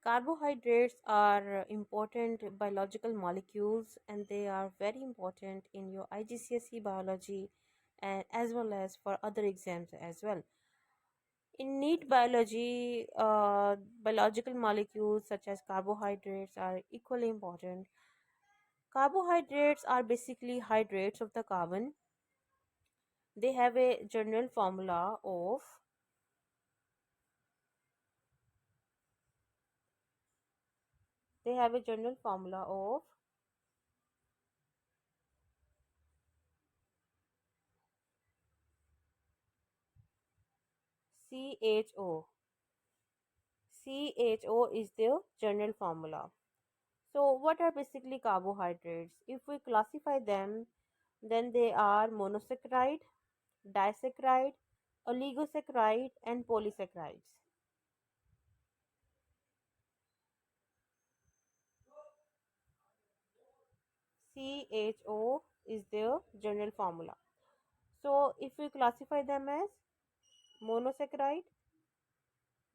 Carbohydrates are important biological molecules and they are very important in your IGCSE biology and as well as for other exams as well. In NEET biology, biological molecules such as carbohydrates are equally important. Carbohydrates are basically hydrates of the carbon. They have a general formula of they have a general formula of CHO. CHO is their general formula. So, what are basically carbohydrates? If we classify them, then they are monosaccharide, disaccharide, oligosaccharide, and polysaccharides. CHO is their general formula. So, if we classify them as monosaccharide,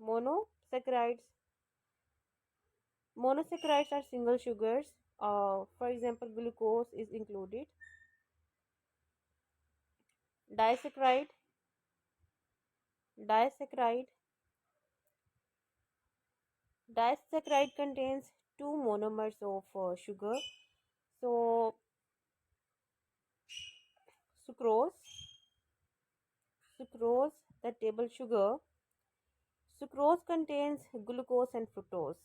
monosaccharides, monosaccharides are single sugars. For example, glucose is included. Disaccharide, disaccharide, disaccharide contains two monomers of sugar. So, sucrose, sucrose, the table sugar. Sucrose contains glucose and fructose.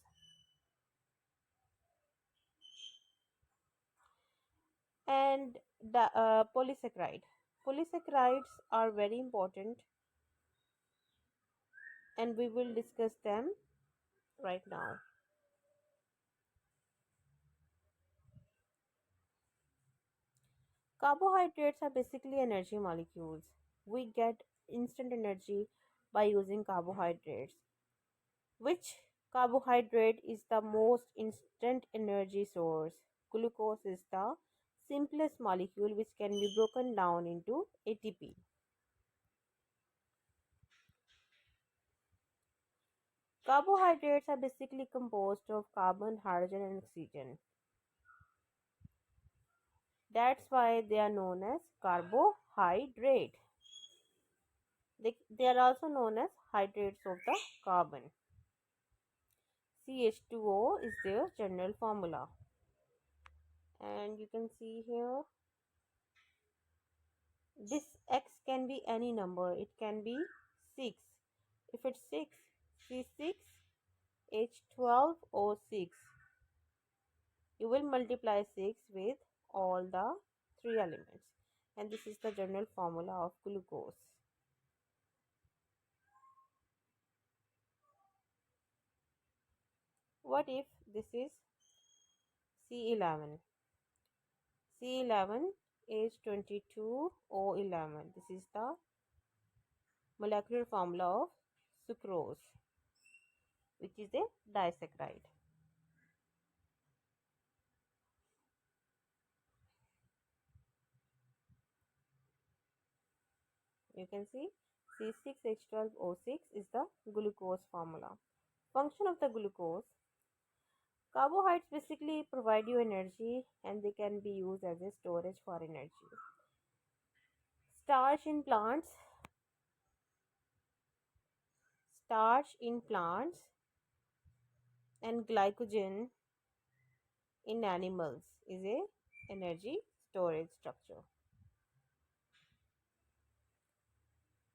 And the polysaccharide. Polysaccharides are very important and we will discuss them right now. Carbohydrates are basically energy molecules. We get instant energy by using carbohydrates. Which carbohydrate is the most instant energy source? Glucose is the simplest molecule which can be broken down into ATP. Carbohydrates are basically composed of carbon, hydrogen, and oxygen. That's why they are known as carbohydrate. They are also known as hydrates of the carbon. CH2O is their general formula. And you can see here this X can be any number. It can be 6. If it's 6, C6, H12O6. You will multiply 6 with all the 3 elements. And this is the general formula of glucose. What if this is C11? C11 H22O11. This is the molecular formula of sucrose, which is a disaccharide. You can see C6H12O6 is the glucose formula. Function of the glucose. Carbohydrates basically provide you energy and they can be used as a storage for energy. Starch in plants. Starch in plants and glycogen in animals is a energy storage structure.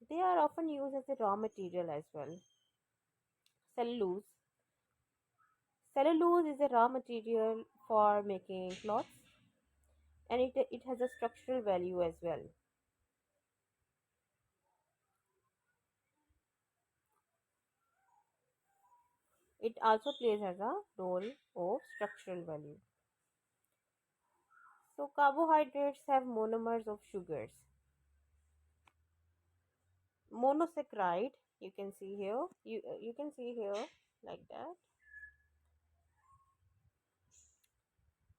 They are often used as a raw material as well. Cellulose. Cellulose is a raw material for making cloths and it has a structural value as well. It also plays as a role of structural value. So carbohydrates have monomers of sugars. Monosaccharide, you can see here, you can see here like that.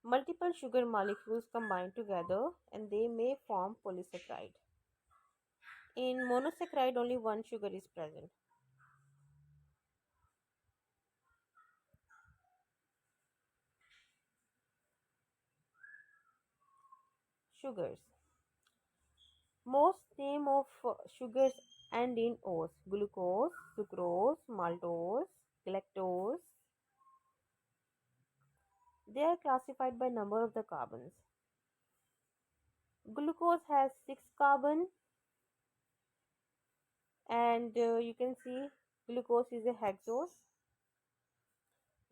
Multiple sugar molecules combine together and they may form polysaccharide. In monosaccharide, only one sugar is present. Sugars. Most name of sugars end in O's. Glucose, sucrose, maltose, galactose. They are classified by number of the carbons. Glucose has 6 carbon, and you can see glucose is a hexose.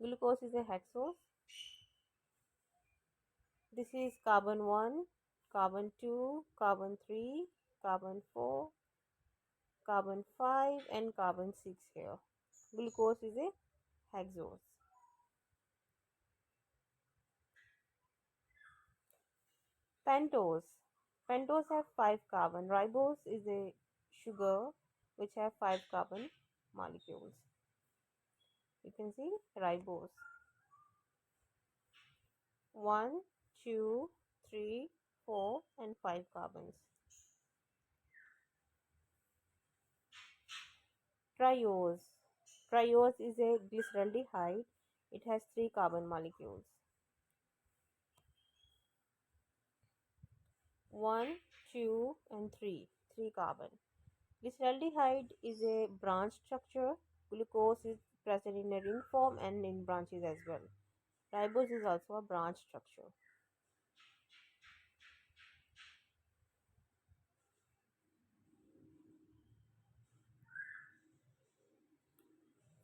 Glucose is a hexose. This is carbon 1, carbon 2, carbon 3, carbon 4, carbon 5, and carbon 6 here. Glucose is a hexose. Pentose. Pentose have 5 carbon. Ribose is a sugar which have 5 carbon molecules. You can see ribose. 1, 2, 3, 4, and 5 carbons. Triose. Triose is a glyceraldehyde. It has 3 carbon molecules. 1, 2, and 3. 3 carbon. Glyceraldehyde is a branch structure. Glucose is present in a ring form and in branches as well. Ribose is also a branch structure.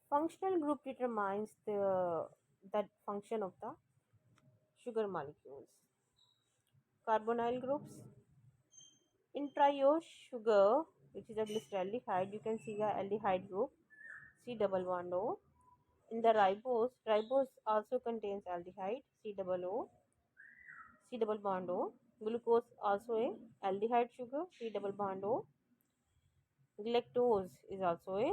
Functional group determines the function of the sugar molecules. Carbonyl groups. In triose sugar, which is a glyceraldehyde, you can see the aldehyde group C double bond O. In the ribose also contains aldehyde C double O, C double bond O. Glucose also a aldehyde sugar C double bond O. Galactose is also a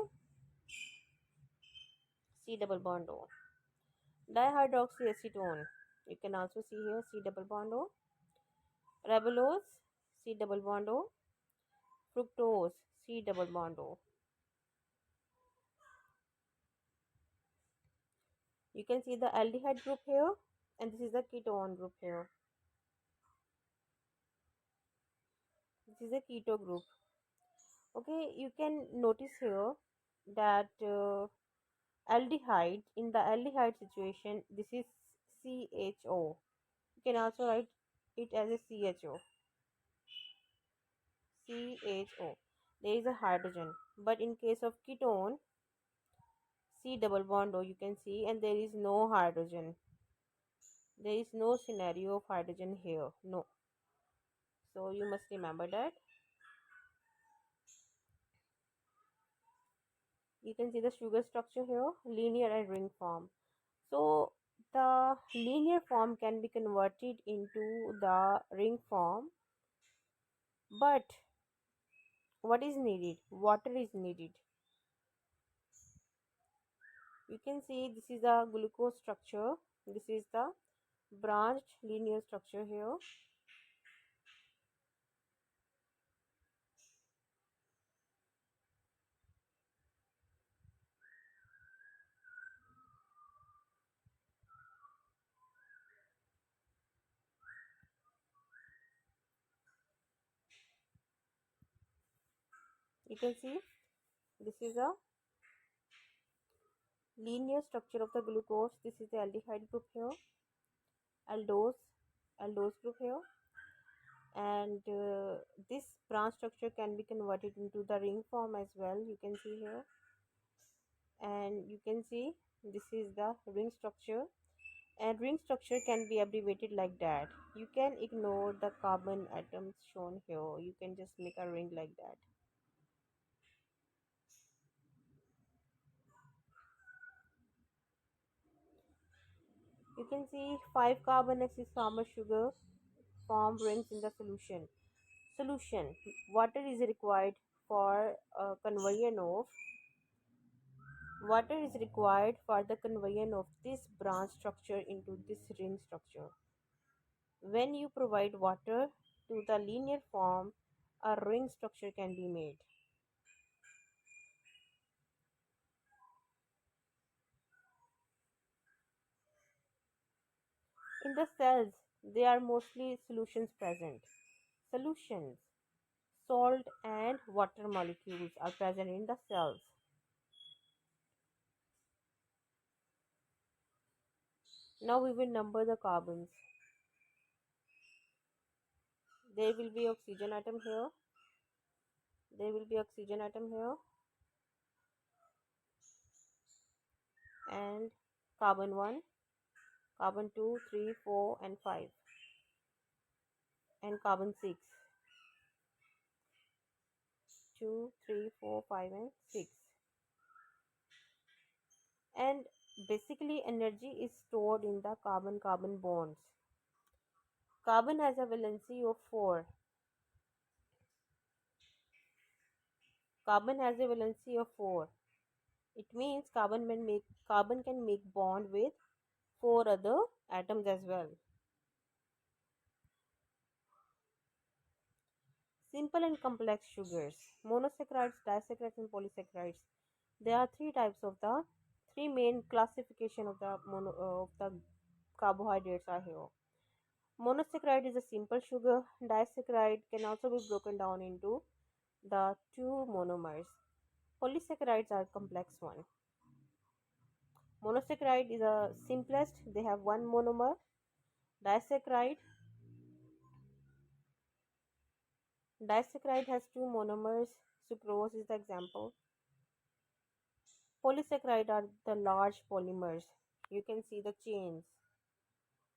C double bond O. Dihydroxyacetone, you can also see here C double bond O. Ribulose C double bond O. Fructose C double bond O. You can see the aldehyde group here, and this is the ketone group here. This is a keto group. Okay, you can notice here that aldehyde, in the aldehyde situation, this is CHO. You can also write it as a CHO. CHO. There is a hydrogen, but in case of ketone, C double bond O, you can see, and there is no hydrogen. There is no scenario of hydrogen here. No. So you must remember that. You can see the sugar structure here, linear and ring form. So the linear form can be converted into the ring form, but what is needed? Water is needed. You can see this is the glucose structure. This is the branched linear structure here. You can see this is a linear structure of the glucose. This is the aldehyde group here, aldose, aldose group here, and this branch structure can be converted into the ring form as well. You can see here, and you can see this is the ring structure, and ring structure can be abbreviated like that. You can ignore the carbon atoms shown here. You can just make a ring like that. You can see 5 carbon farmer sugar form rings in the solution. Solution. Water is required for conversion of water is required for the conversion of this branch structure into this ring structure. When you provide water to the linear form, a ring structure can be made. In the cells, there are mostly solutions present. Solutions. Salt and water molecules are present in the cells. Now we will number the carbons. There will be oxygen atom here. There will be oxygen atom here. And carbon 1, carbon 2, 3, 4 and 5. And carbon 6. 2, 3, 4, 5 and 6. And basically energy is stored in the carbon-carbon bonds. Carbon has a valency of 4. Carbon has a valency of 4. It means carbon can make bond with 4 other atoms as well. Simple and complex sugars. Monosaccharides, disaccharides and polysaccharides. There are three main classification of the carbohydrates are here. Monosaccharide is a simple sugar. Disaccharide can also be broken down into the two monomers. Polysaccharides are complex one. Monosaccharide is the simplest. They have one monomer. Disaccharide Disaccharide has two monomers. Sucrose is the example. Polysaccharide are the large polymers. You can see the chains.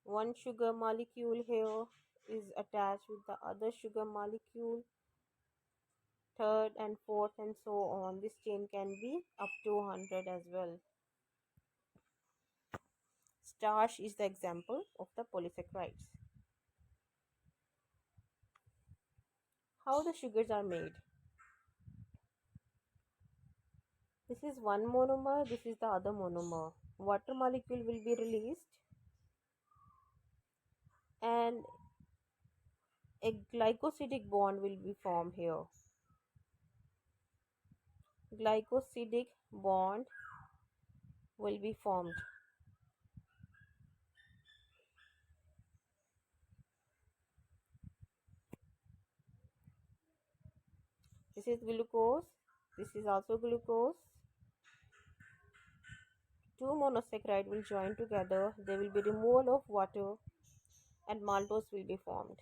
One sugar molecule here is attached with the other sugar molecule, third and fourth and so on. This chain can be up to 100 as well. Starch is the example of the polysaccharides. How the sugars are made. This is one monomer, this is the other monomer. Water molecule will be released and a glycosidic bond will be formed here. Glycosidic bond will be formed. This is glucose. This is also glucose. Two monosaccharide will join together. There will be removal of water and maltose will be formed,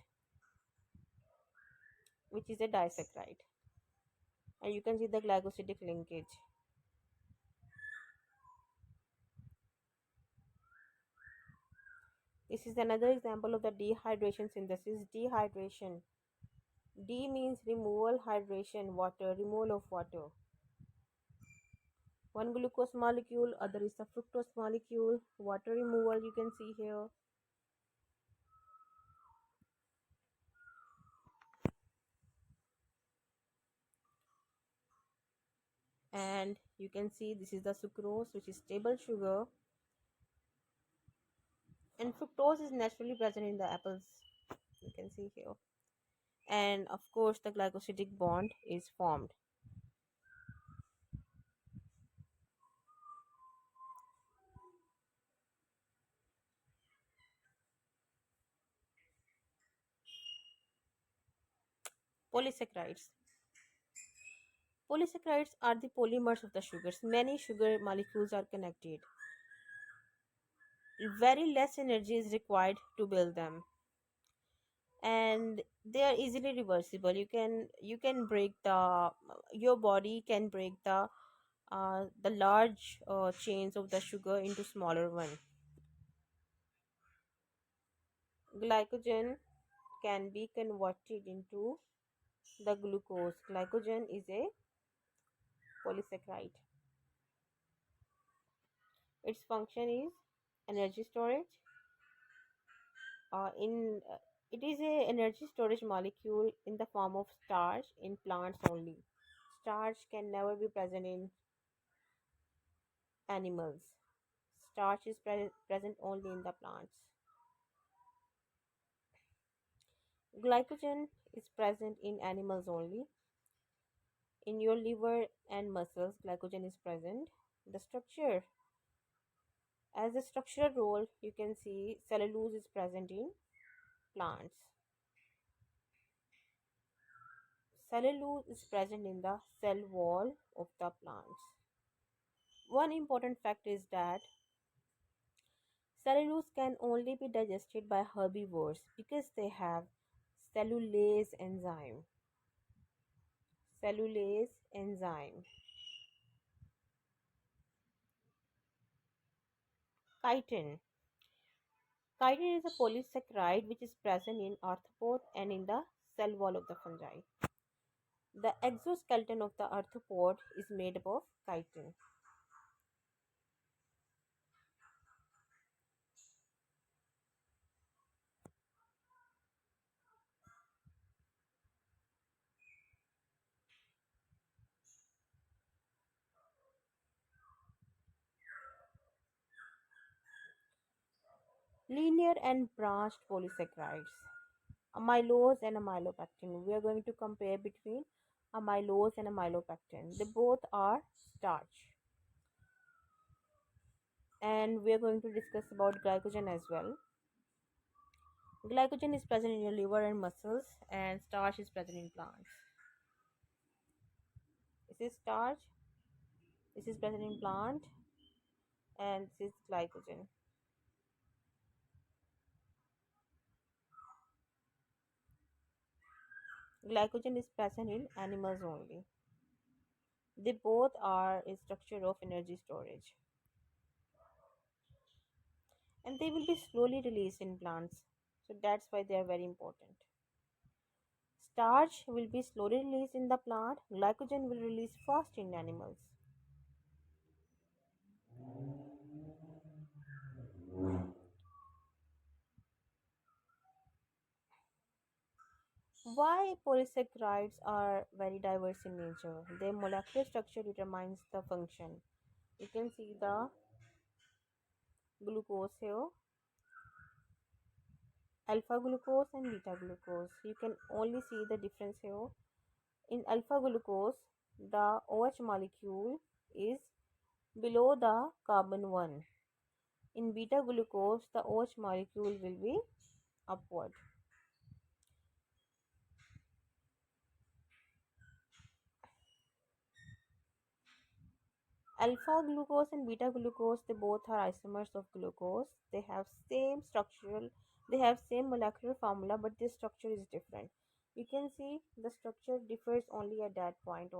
which is a disaccharide. And you can see the glycosidic linkage. This is another example of the dehydration synthesis. Dehydration. D means removal, hydration, water, removal of water. One glucose molecule, other is the fructose molecule. Water removal you can see here. And you can see this is the sucrose, which is stable sugar. And fructose is naturally present in the apples. You can see here. And of course the glycosidic bond is formed. Polysaccharides. Polysaccharides are the polymers of the sugars. Many sugar molecules are connected. Very less energy is required to build them, and they are easily reversible. You can break the your body can break the large chains of the sugar into smaller one. Glycogen can be converted into the glucose. Glycogen is a polysaccharide. Its function is energy storage. In It is a energy storage molecule in the form of starch in plants only. Starch can never be present in animals. Starch is present only in the plants. Glycogen is present in animals only. In your liver and muscles, glycogen is present. The structure, as a structural role, you can see cellulose is present in plants. Cellulose is present in the cell wall of the plants. One important fact is that cellulose can only be digested by herbivores because they have cellulase enzyme. Cellulase enzyme. Chitin. Chitin is a polysaccharide which is present in arthropod and in the cell wall of the fungi. The exoskeleton of the arthropod is made up of chitin. Linear and branched polysaccharides. Amylose and amylopectin. We are going to compare between amylose and amylopectin. They both are starch. And we are going to discuss about glycogen as well. Glycogen is present in your liver and muscles, and starch is present in plants. This is starch, this is present in plant, and this is glycogen. Glycogen is present in animals only. They both are a structure of energy storage, and they will be slowly released in plants. So that's why they are very important. Starch will be slowly released in the plant. Glycogen will release fast in animals. Why polysaccharides are very diverse in nature? Their molecular structure determines the function. You can see the glucose here, alpha glucose and beta glucose. You can only see the difference here. In alpha glucose, the OH molecule is below the carbon 1. In beta glucose, the OH molecule will be upward. Alpha glucose and beta glucose, they both are isomers of glucose. They have same molecular formula, but this structure is different. You can see the structure differs only at that point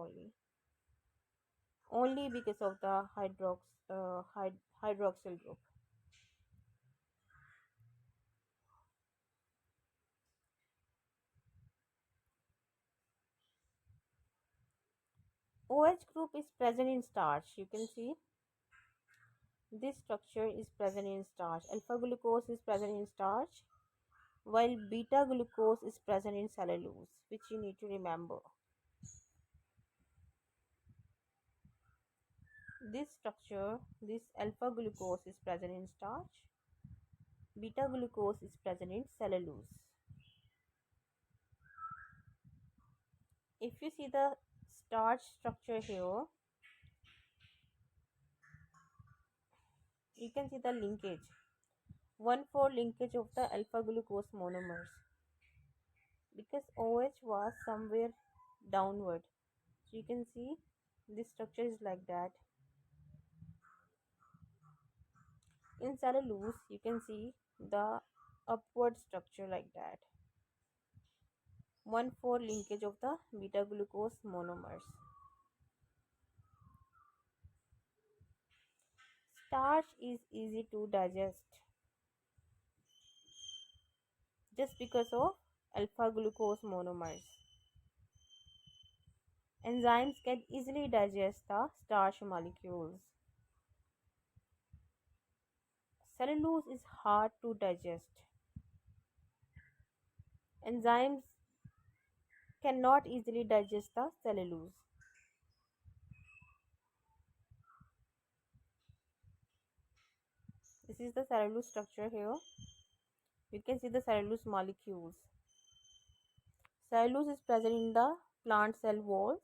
only because of the hydroxyl group. OH group is present in starch. You can see this structure is present in starch. Alpha glucose is present in starch, while beta glucose is present in cellulose, which you need to remember. This structure, this alpha glucose is present in starch, beta glucose is present in cellulose. If you see the starch structure here, you can see the linkage. 1,4 linkage of the alpha glucose monomers, because OH was somewhere downward. So you can see this structure is like that. In cellulose, you can see the upward structure like that. 1,4 linkage of the beta glucose monomers. Starch is easy to digest just because of alpha glucose monomers. Enzymes can easily digest the starch molecules. Cellulose is hard to digest. Enzymes cannot easily digest the cellulose. This is the cellulose structure here. You can see the cellulose molecules. Cellulose is present in the plant cell walls,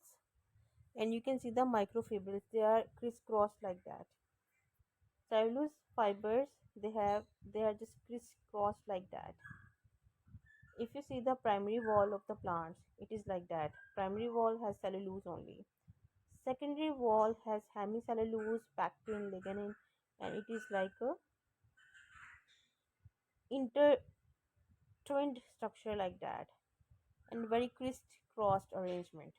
and you can see the microfibrils. They are crisscrossed like that. Cellulose fibers, they are just crisscrossed like that. If you see the primary wall of the plants, it is like that. Primary wall has cellulose only. Secondary wall has hemicellulose, pectin, lignin, and it is like a intertwined structure like that, and very crisscrossed arrangement.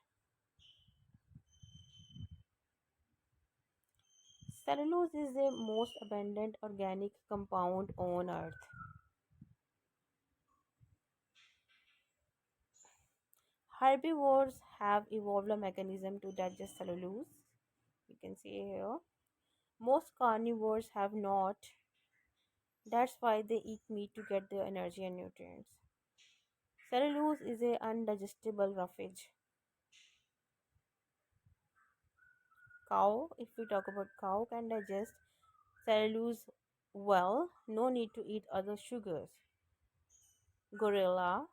Cellulose is the most abundant organic compound on earth. Herbivores have evolved a mechanism to digest cellulose. You can see here. Most carnivores have not. That's why they eat meat to get their energy and nutrients. Cellulose is a undigestible roughage. Cow, if we talk about cow, can digest cellulose well, no need to eat other sugars. Gorilla,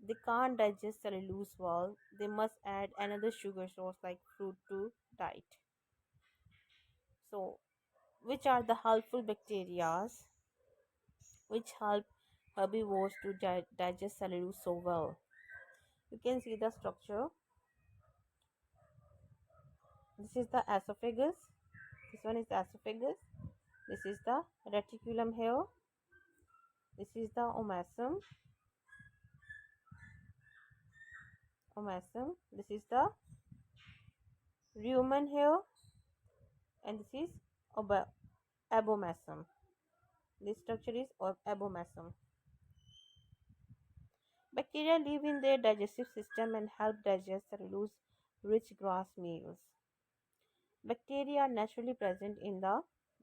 they can't digest cellulose well, they must add another sugar source like fruit to diet. So, which are the helpful bacteria which help herbivores to digest cellulose so well? You can see the structure. This is the esophagus. This one is the esophagus. This is the reticulum here. This is the omesum. This is the rumen here, and this is abomesum. This structure is abomesum. Bacteria live in their digestive system and help digest cellulose-rich grass meals. Bacteria are naturally present in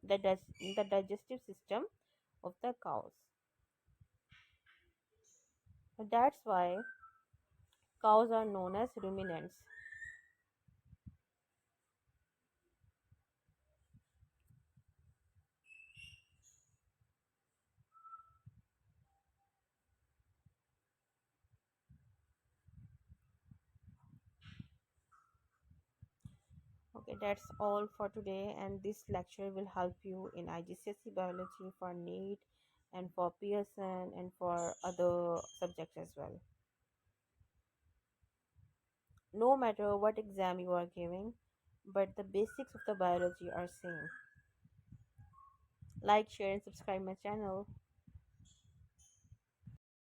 in the digestive system of the cows. That's why cows are known as ruminants. Okay, that's all for today, and this lecture will help you in IGCSE biology for NEET and for Pearson and for other subjects as well. No matter what exam you are giving, but the basics of the biology are same. Like, share, and subscribe my channel.